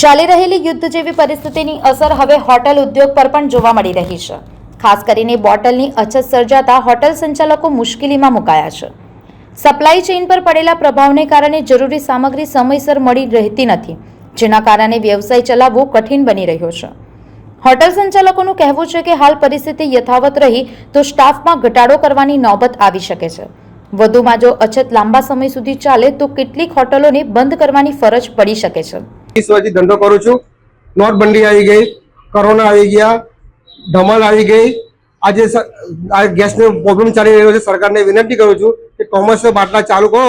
ચાલી રહેલી યુદ્ધ જેવી પરિસ્થિતિની અસર હવે હોટલ ઉદ્યોગ પર પણ જોવા મળી રહી છે। ખાસ કરીને બોટલની અછત સર્જાતા હોટલ સંચાલકો મુશ્કેલીમાં મુકાયા છે। સપ્લાય ચેઇન પર પડેલા પ્રભાવને કારણે જરૂરી સામગ્રી સમયસર મળી રહેતી નથી, જેના કારણે વ્યવસાય ચલાવવો કઠિન બની રહ્યો છે। હોટલ સંચાલકોનું કહેવું છે કે હાલ પરિસ્થિતિ યથાવત રહી તો સ્ટાફમાં ઘટાડો કરવાની નોબત આવી શકે છે। વધુમાં જો અછત લાંબા સમય સુધી ચાલે તો કેટલીક હોટલોને બંધ કરવાની ફરજ પડી શકે છે। 20 વર્ષથી ધંધો કરું છું। નોટબંધી આવી ગઈ, કોરોના આવી ગયા, ધમાલ આવી ગઈ। આજે આ ગેસનો પ્રોબ્લેમ ચાલી રહ્યો છે। સરકારને વિનંતી કરું છું કે કોમર્શિયલ બાટલા ચાલુ કરો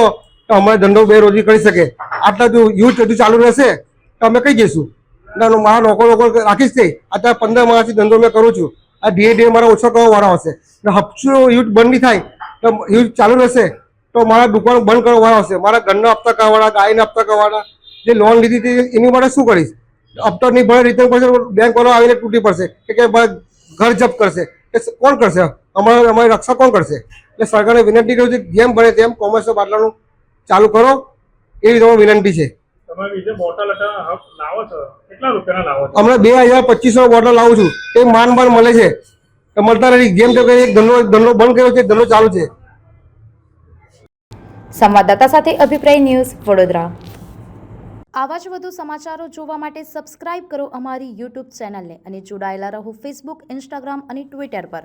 તો અમારે ધંધો બેરોજગારી કરી શકે। આટલા જો યુદ્ધ હજુ ચાલુ રહેશે તો અમે કઈ જઈશું? મારા લોકો રાખીશ નહીં। અત્યારે 15 માસથી ધંધો મેં કરું છું। આ ધીરે ધીરે મારા ઓછો કરવા વાળા હશે। હપ્તો યુદ્ધ બંધ નહીં થાય તો યુદ્ધ ચાલુ રહેશે તો મારા દુકાન બંધ કરવા વાળા હશે। મારા ઘરના હપ્તા કરવાના, ગાયના હપ્તા કરવાના, જે લોન લીધી હતી એની માટે શું કરીશ? હપ્તા નહીં ભરે રિટર્ન કરશે, બેંક વાળો આવીને તૂટી પડશે કે ઘર જપ્ત કરશે। એ કોણ કરશે? અમારી રક્ષા કોણ કરશે? એટલે સરકારને વિનંતી કરું છું જેમ બને તેમ કોમર્શિયલ બાટલાનું ચાલુ કરો એવી તમારી વિનંતી છે। હમણાં 2000-2500 બોટલ લાવું છું, એ માંડ મળે છે, મળતા નથી। જેમ કે એક ધંધો બંધ કર્યો છે, ધંધો ચાલુ છે। સંવાદદાતા સાથે અભિપ્રાય ન્યૂઝ, વડોદરા। આવા જ વધુ સમાચારો જોવા માટે સબસ્ક્રાઇબ કરો અમારી યુટ્યુબ ચેનલને અને જોડાયેલા રહો ફેસબુક, ઇન્સ્ટાગ્રામ અને ટ્વિટર પર।